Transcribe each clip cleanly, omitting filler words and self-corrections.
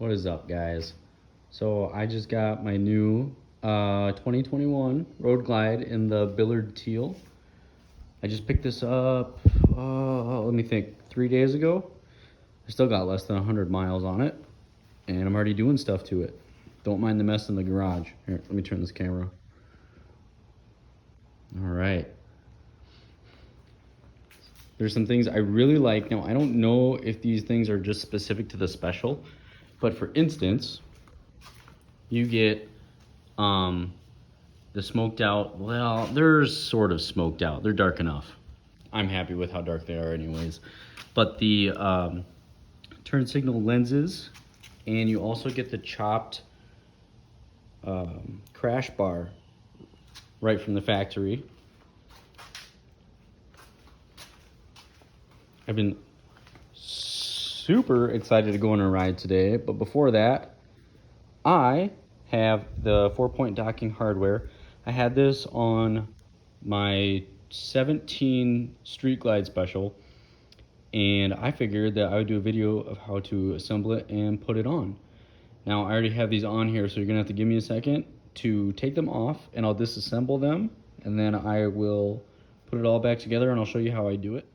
What is up, guys? So I just got my new 2021 Road Glide in the Billard Teal. I just picked this up, let me think, 3 days ago. I still got less than 100 miles on it, and I'm already doing stuff to it. Don't mind the mess in the garage. Here, let me turn this camera. All right. There's some things I really like. Now, I don't know if these things are just specific to the special, but for instance, you get the smoked out. Well, they're sort of smoked out. They're dark enough. I'm happy with how dark they are anyways. But the turn signal lenses, and you also get the chopped crash bar right from the factory. I've been super excited to go on a ride today, but before that, I have the 4-point docking hardware. I had this on my 17 Street Glide special, and I figured that I would do a video of how to assemble it and put it on. Now, I already have these on here, so you're gonna have to give me a second to take them off, and I'll disassemble them, and then I will put it all back together, and I'll show you how I do it.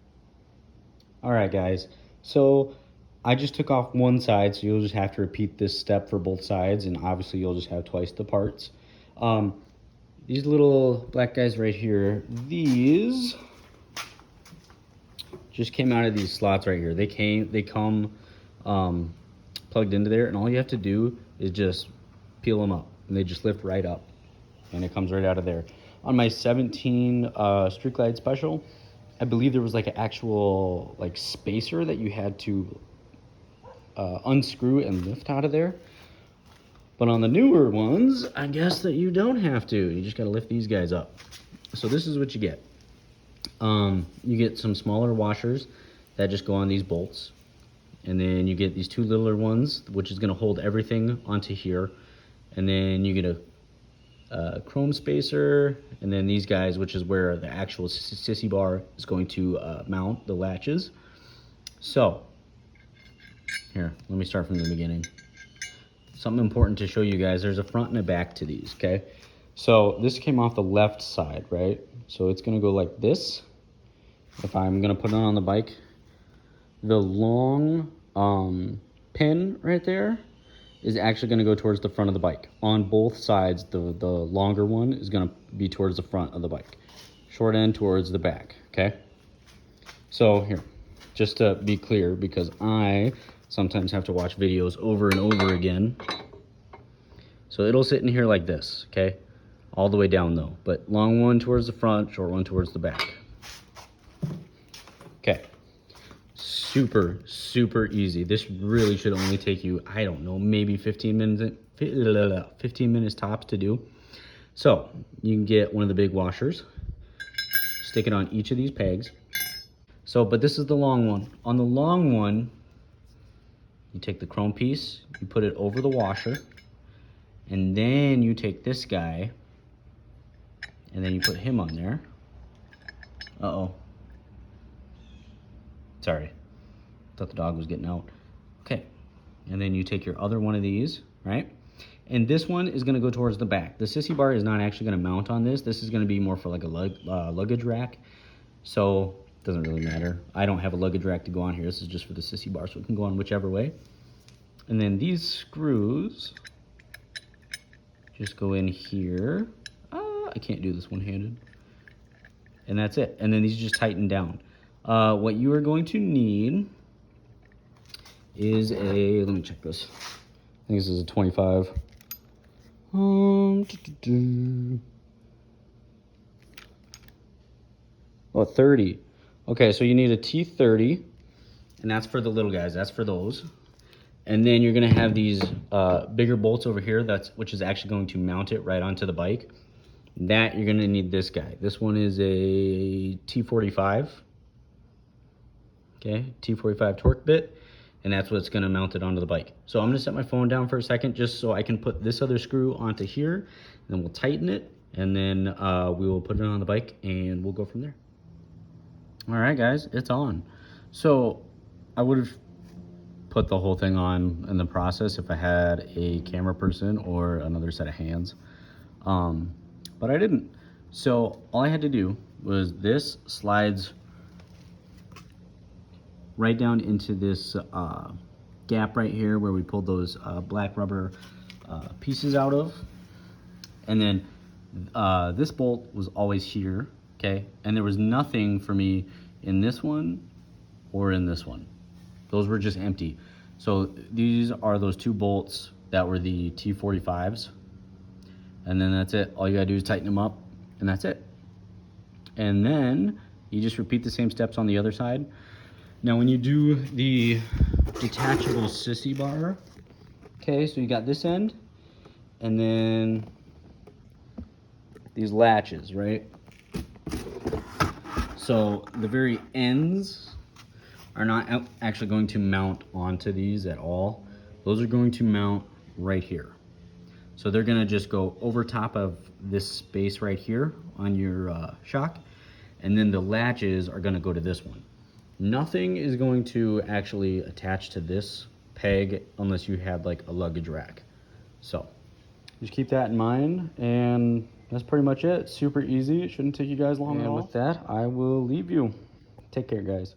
All right, guys, so I just took off one side, so you'll just have to repeat this step for both sides, and obviously you'll just have twice the parts. These little black guys right here, these just came out of these slots right here. They come plugged into there, and all you have to do is just peel them up, and they just lift right up, and it comes right out of there. On my 17 Street Glide special, I believe there was like an actual like spacer that you had to unscrew and lift out of there. But on the newer ones, I guess that you don't have to. You just gotta lift these guys up. So this is what you get. You get some smaller washers that just go on these bolts. And then you get these two littler ones, which is gonna hold everything onto here. And then you get a chrome spacer, and then these guys, which is where the actual sissy bar is going to mount the latches. So here, let me start from the beginning. Something important to show you guys, there's a front and a back to these, okay? So this came off the left side, right? So it's gonna go like this. If I'm gonna put it on the bike, the long pin right there is actually going to go towards the front of the bike. On both sides, the longer one is going to be towards the front of the bike. Short end towards the back, okay? So here, just to be clear, because I sometimes have to watch videos over and over again. So it'll sit in here like this, okay? All the way down though, but long one towards the front, short one towards the back. Okay. Super easy. This really should only take you, I don't know, maybe 15 minutes tops to do. So you can get one of the big washers, stick it on each of these pegs. So, but this is the long one. On the long one, you take the chrome piece, you put it over the washer, and then you take this guy, and then you put him on there. Uh-oh. Sorry. Thought the dog was getting out. Okay, and then you take your other one of these, right? And this one is gonna go towards the back. The sissy bar is not actually gonna mount on this. This is gonna be more for like a luggage rack. So it doesn't really matter. I don't have a luggage rack to go on here. This is just for the sissy bar, so it can go on whichever way. And then these screws just go in here. I can't do this one-handed. And that's it. And then these just tighten down. What you are going to need is a, let me check this. I think this is a 25. Oh, 30. Okay, so you need a T30, and that's for the little guys. That's for those. And then you're gonna have these bigger bolts over here, which is actually going to mount it right onto the bike. That you're gonna need this guy. This one is a T45. Okay, T45 torque bit, and that's what's gonna mount it onto the bike. So I'm gonna set my phone down for a second just so I can put this other screw onto here, and then we'll tighten it, and then we will put it on the bike, and we'll go from there. All right, guys, it's on. So I would have put the whole thing on in the process if I had a camera person or another set of hands. But I didn't. So all I had to do was this slides right down into this gap right here where we pulled those black rubber pieces out of. And then this bolt was always here, okay? And there was nothing for me in this one or in this one. Those were just empty. So these are those two bolts that were the T45s. And then that's it. All you gotta do is tighten them up, and that's it. And then you just repeat the same steps on the other side. Now when you do the detachable sissy bar, okay, so you got this end, and then these latches, right? So the very ends are not actually going to mount onto these at all. Those are going to mount right here. So they're gonna just go over top of this space right here on your shock, and then the latches are gonna go to this one. Nothing is going to actually attach to this peg unless you have like a luggage rack. So just keep that in mind, and that's pretty much it. Super easy. It shouldn't take you guys long at all. And with that, I will leave you. Take care, guys.